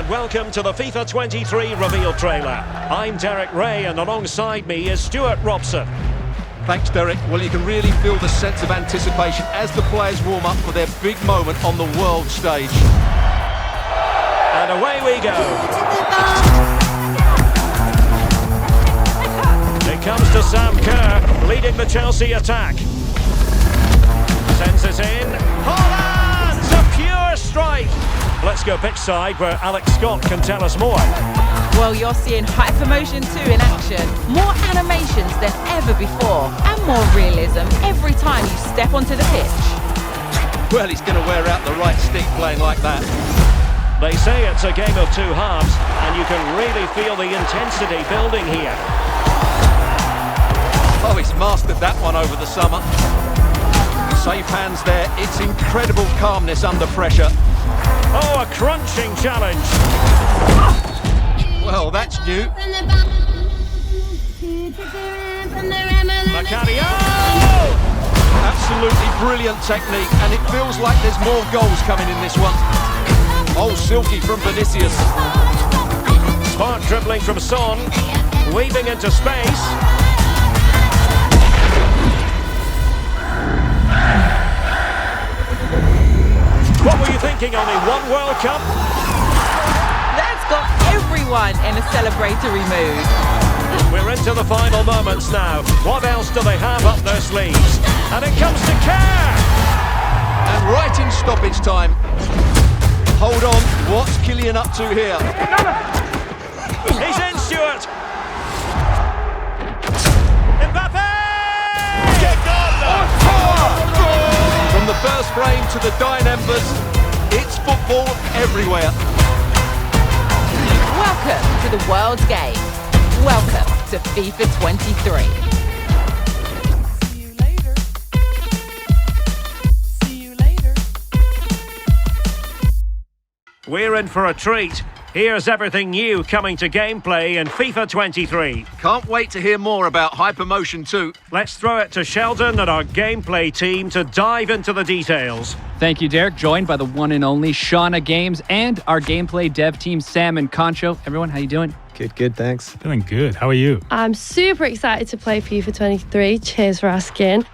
and welcome to the FIFA 23 reveal trailer. I'm Derek Ray and alongside me is Stuart Robson. Thanks, Derek. Well, you can really feel the sense of anticipation as the players warm up for their big moment on the world stage. And away we go. It comes to Sam Kerr, leading the Chelsea attack. Sends it in. Holland's a pure strike. Let's go pitch side where Alex Scott can tell us more. Well, you're seeing Hypermotion 2 in action. More animations than ever before. And more realism every time you step onto the pitch. Well, he's going to wear out the right stick playing like that. They say it's a game of two halves, and you can really feel the intensity building here. Oh, he's mastered that one over the summer. Safe hands there. It's incredible calmness under pressure. Oh, a crunching challenge. Well, that's new. Macario! Absolutely brilliant technique, and it feels like there's more goals coming in this one. Oh, silky from Vinicius. Smart dribbling from Son, weaving into space. What were you thinking, only one World Cup? That's got everyone in a celebratory mood. We're into the final moments now. What else do they have up their sleeves? And it comes to Kerr! And right in stoppage time. Hold on, what's Kylian up to here? He's in, Stuart! Mbappe! From the first frame to the dying embers, it's football everywhere. Welcome to the world's game. Welcome to FIFA 23. See you later. See you later. We're in for a treat. Here's everything new coming to gameplay in FIFA 23. Can't wait to hear more about Hypermotion 2. Let's throw it to Sheldon and our gameplay team to dive into the details. Thank you, Derek. Joined by the one and only Shauna Games and our gameplay dev team, Sam and Concho. Everyone, how you doing? Good, thanks. Doing good. How are you? I'm super excited to play FIFA 23. Cheers for asking.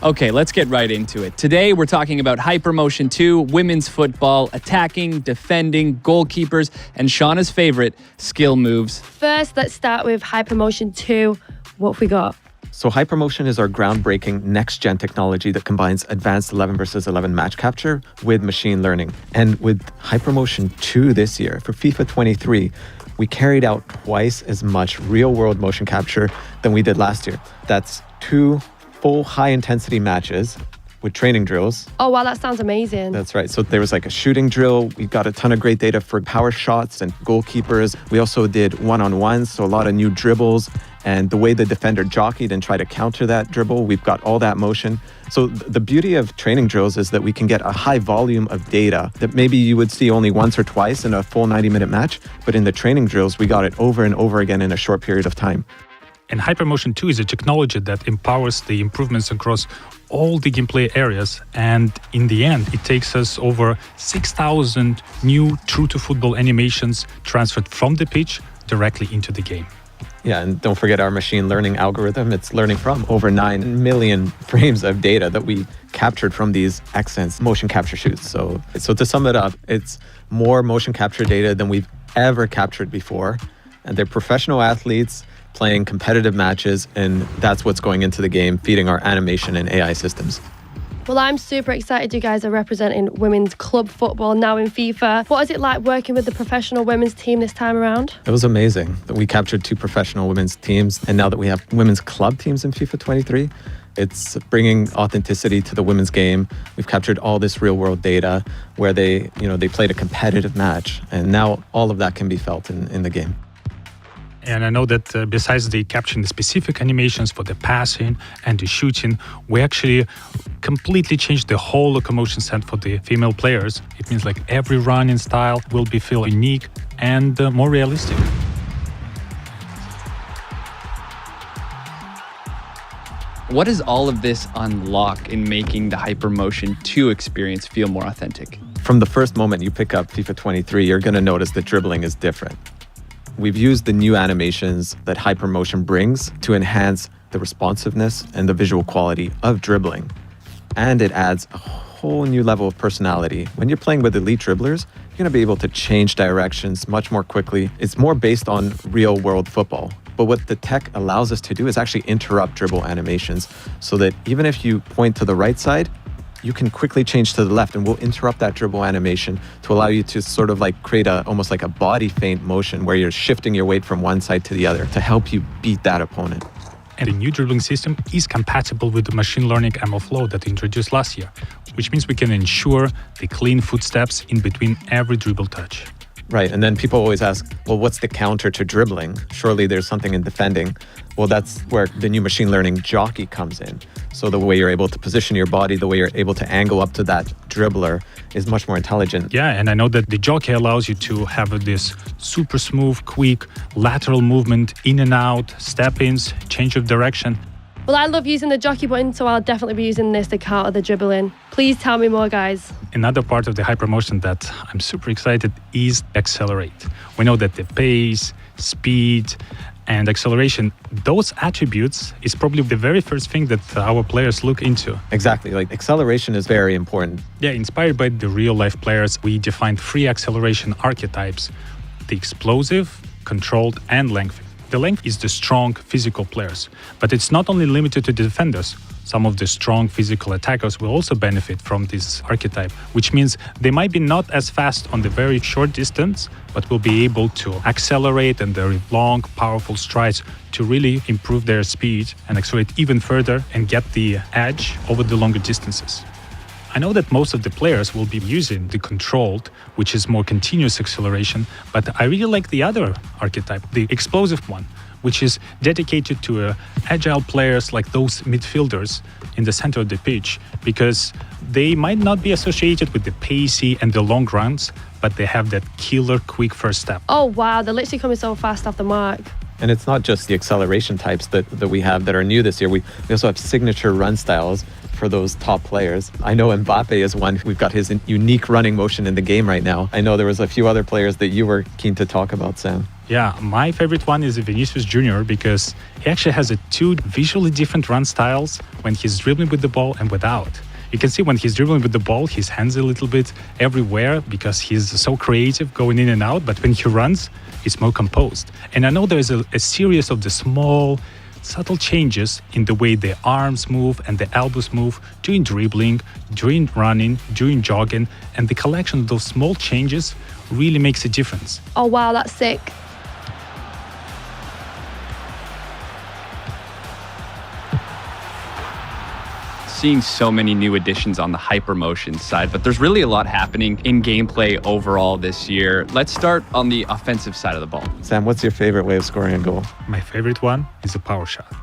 Okay, let's get right into it. Today, we're talking about Hypermotion 2, women's football, attacking, defending, goalkeepers, and Shauna's favorite, skill moves. First, let's start with Hypermotion 2. What have we got? So Hypermotion is our groundbreaking next-gen technology that combines advanced 11 versus 11 match capture with machine learning. And with Hypermotion 2 this year, for FIFA 23, we carried out twice as much real-world motion capture than we did last year. That's 2 full high-intensity matches with training drills. Oh, wow, that sounds amazing. That's right. So there was like a shooting drill. We got a ton of great data for power shots and goalkeepers. We also did one-on-ones, so a lot of new dribbles. And the way the defender jockeyed and tried to counter that dribble, we've got all that motion. So the beauty of training drills is that we can get a high volume of data that maybe you would see only once or twice in a full 90-minute match. But in the training drills, we got it over and over again in a short period of time. And Hypermotion 2 is a technology that empowers the improvements across all the gameplay areas. And in the end, it takes us over 6,000 new true-to-football animations transferred from the pitch directly into the game. Yeah, and don't forget our machine learning algorithm. It's learning from over 9 million frames of data that we captured from these Xsense motion capture shoots. So to sum it up, it's more motion capture data than we've ever captured before. And they're professional athletes playing competitive matches, and that's what's going into the game, feeding our animation and AI systems. Well, I'm super excited you guys are representing women's club football now in FIFA. What is it like working with the professional women's team this time around? It was amazing that we captured 2 professional women's teams, and now that we have women's club teams in FIFA 23, it's bringing authenticity to the women's game. We've captured all this real-world data where they played a competitive match, and now all of that can be felt in the game. And I know that besides the capturing the specific animations for the passing and the shooting, we actually completely changed the whole locomotion set for the female players. It means like every running style will be feel unique and more realistic. What does all of this unlock in making the Hypermotion 2 experience feel more authentic? From the first moment you pick up FIFA 23, you're going to notice that dribbling is different. We've used the new animations that hypermotion brings to enhance the responsiveness and the visual quality of dribbling. And it adds a whole new level of personality. When you're playing with elite dribblers, you're going to be able to change directions much more quickly. It's more based on real world football. But what the tech allows us to do is actually interrupt dribble animations so that even if you point to the right side, you can quickly change to the left, and we'll interrupt that dribble animation to allow you to sort of like create almost like a body feint motion where you're shifting your weight from one side to the other to help you beat that opponent. And the new dribbling system is compatible with the machine learning ML flow that we introduced last year, which means we can ensure the clean footsteps in between every dribble touch. Right, and then people always ask, well, what's the counter to dribbling? Surely there's something in defending. Well, that's where the new machine learning jockey comes in. So the way you're able to position your body, the way you're able to angle up to that dribbler is much more intelligent. Yeah, and I know that the jockey allows you to have this super smooth, quick, lateral movement, in and out, step-ins, change of direction. Well, I love using the jockey button, so I'll definitely be using this to counter the dribbling. Please tell me more, guys. Another part of the hypermotion that I'm super excited is accelerate. We know that the pace, speed, and acceleration, those attributes is probably the very first thing that our players look into. Exactly, like acceleration is very important. Yeah, inspired by the real-life players, we defined 3 acceleration archetypes: the explosive, controlled, and lengthy. The length is the strong physical players, but it's not only limited to the defenders. Some of the strong physical attackers will also benefit from this archetype, which means they might be not as fast on the very short distance, but will be able to accelerate and their long, powerful strides to really improve their speed and accelerate even further and get the edge over the longer distances. I know that most of the players will be using the controlled, which is more continuous acceleration, but I really like the other archetype, the explosive one, which is dedicated to agile players like those midfielders in the center of the pitch, because they might not be associated with the pacey and the long runs, but they have that killer quick first step. Oh, wow, they're literally coming so fast off the mark. And it's not just the acceleration types that we have that are new this year. We also have signature run styles for those top players. I know Mbappe is one. We've got his unique running motion in the game right now. I know there was a few other players that you were keen to talk about, Sam. Yeah, my favorite one is Vinicius Jr. because he actually has 2 visually different run styles when he's dribbling with the ball and without. You can see when he's dribbling with the ball, his hands a little bit everywhere because he's so creative going in and out, but when he runs, he's more composed. And I know there's a series of the small, subtle changes in the way the arms move and the elbows move during dribbling, during running, during jogging, and the collection of those small changes really makes a difference. Oh, wow, that's sick. Seeing so many new additions on the hypermotion side, but there's really a lot happening in gameplay overall this year. Let's start on the offensive side of the ball. Sam, what's your favorite way of scoring a goal? My favorite one is a power shot.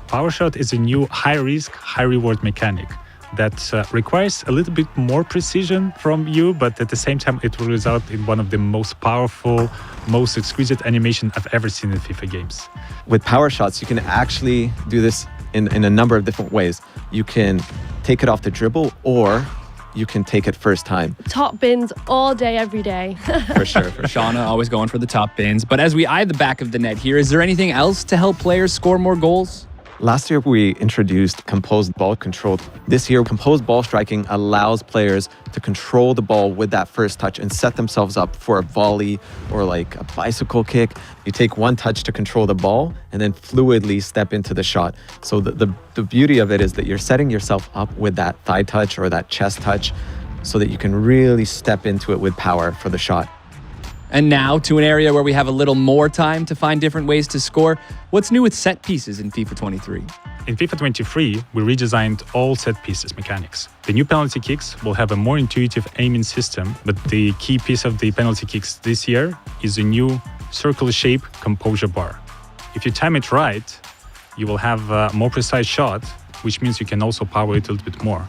Power shot is a new high-risk, high-reward mechanic that requires a little bit more precision from you, but at the same time, it will result in one of the most powerful, most exquisite animation I've ever seen in FIFA games. With power shots, you can actually do this in a number of different ways. You can take it off the dribble, or you can take it first time. Top bins all day, every day. For sure. Shauna always going for the top bins. But as we eye the back of the net here, is there anything else to help players score more goals? Last year, we introduced composed ball control. This year, composed ball striking allows players to control the ball with that first touch and set themselves up for a volley or like a bicycle kick. You take one touch to control the ball and then fluidly step into the shot. So the beauty of it is that you're setting yourself up with that thigh touch or that chest touch so that you can really step into it with power for the shot. And now to an area where we have a little more time to find different ways to score. What's new with set pieces in FIFA 23? In FIFA 23, we redesigned all set pieces mechanics. The new penalty kicks will have a more intuitive aiming system, but the key piece of the penalty kicks this year is a new circular shape composure bar. If you time it right, you will have a more precise shot, which means you can also power it a little bit more.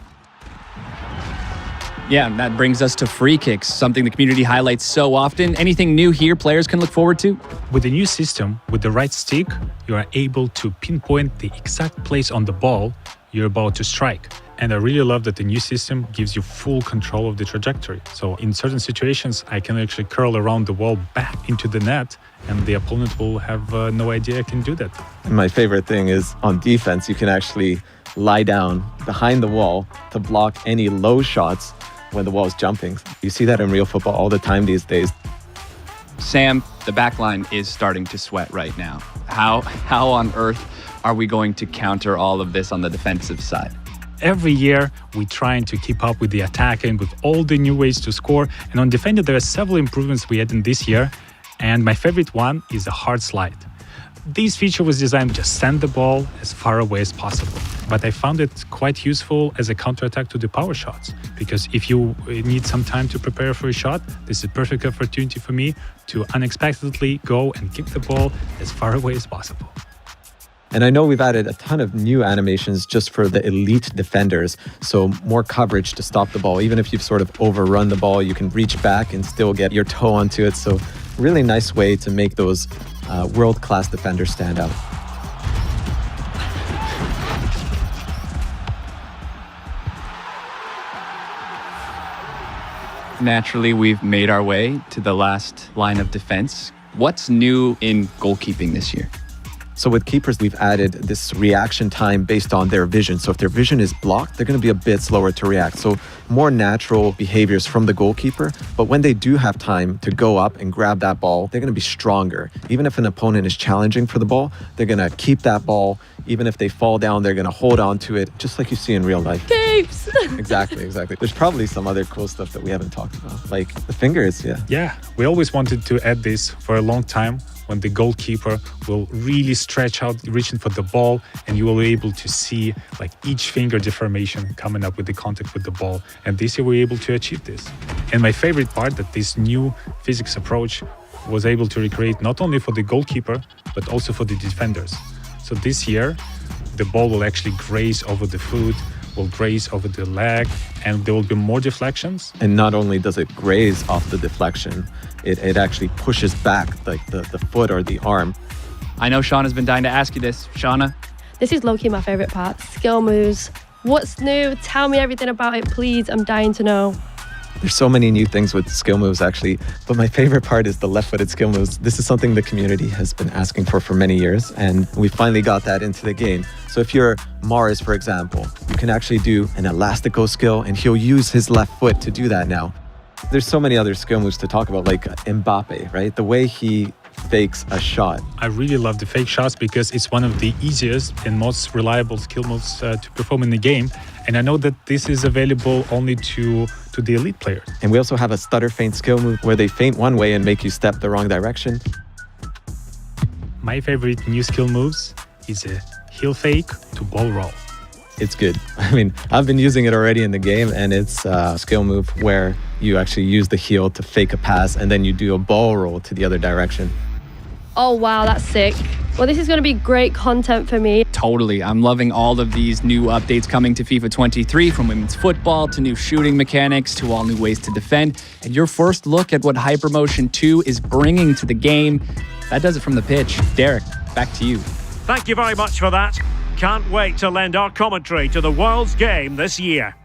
Yeah, and that brings us to free kicks, something the community highlights so often. Anything new here players can look forward to? With the new system, with the right stick, you are able to pinpoint the exact place on the ball you're about to strike. And I really love that the new system gives you full control of the trajectory. So in certain situations, I can actually curl around the wall back into the net, and the opponent will have no idea I can do that. And my favorite thing is on defense, you can actually lie down behind the wall to block any low shots when the wall is jumping. You see that in real football all the time these days. Sam, the back line is starting to sweat right now. How on earth are we going to counter all of this on the defensive side? Every year, we're trying to keep up with the attacking, with all the new ways to score. And on defending, there are several improvements we had in this year. And my favorite one is a hard slide. This feature was designed to just send the ball as far away as possible. But I found it quite useful as a counterattack to the power shots. Because if you need some time to prepare for a shot, this is a perfect opportunity for me to unexpectedly go and kick the ball as far away as possible. And I know we've added a ton of new animations just for the elite defenders. So more coverage to stop the ball. Even if you've sort of overrun the ball, you can reach back and still get your toe onto it. So really nice way to make those world-class defenders stand out. Naturally, we've made our way to the last line of defense. What's new in goalkeeping this year? So with keepers, we've added this reaction time based on their vision. So if their vision is blocked, they're going to be a bit slower to react. So more natural behaviors from the goalkeeper. But when they do have time to go up and grab that ball, they're going to be stronger. Even if an opponent is challenging for the ball, they're going to keep that ball. Even if they fall down, they're going to hold on to it, just like you see in real life. Keeps! Exactly. There's probably some other cool stuff that we haven't talked about, like the fingers, Yeah, we always wanted to add this for a long time, when the goalkeeper will really stretch out, reaching for the ball, and you will be able to see like each finger deformation coming up with the contact with the ball. And this year we were able to achieve this. And my favorite part, that this new physics approach was able to recreate not only for the goalkeeper, but also for the defenders. So this year, the ball will actually graze over the foot, will graze over the leg, and there will be more deflections. And not only does it graze off the deflection, it actually pushes back like the foot or the arm. I know Shauna's been dying to ask you this. Shauna? This is low-key my favorite part. Skill moves. What's new? Tell me everything about it, please. I'm dying to know. There's so many new things with skill moves, actually. But my favorite part is the left-footed skill moves. This is something the community has been asking for many years, and we finally got that into the game. So if you're Mars, for example, you can actually do an elastico skill, and he'll use his left foot to do that now. There's so many other skill moves to talk about, like Mbappe, right? The way he fakes a shot. I really love the fake shots because it's one of the easiest and most reliable skill moves to perform in the game. And I know that this is available only to the elite players. And we also have a stutter feint skill move where they feint one way and make you step the wrong direction. My favorite new skill moves is a heel fake to ball roll. It's good. I mean, I've been using it already in the game, and it's a skill move where you actually use the heel to fake a pass and then you do a ball roll to the other direction. Oh, wow, that's sick. Well, this is going to be great content for me. Totally. I'm loving all of these new updates coming to FIFA 23, from women's football to new shooting mechanics to all new ways to defend. And your first look at what Hypermotion 2 is bringing to the game. That does it from the pitch. Derek, back to you. Thank you very much for that. Can't wait to lend our commentary to the world's game this year.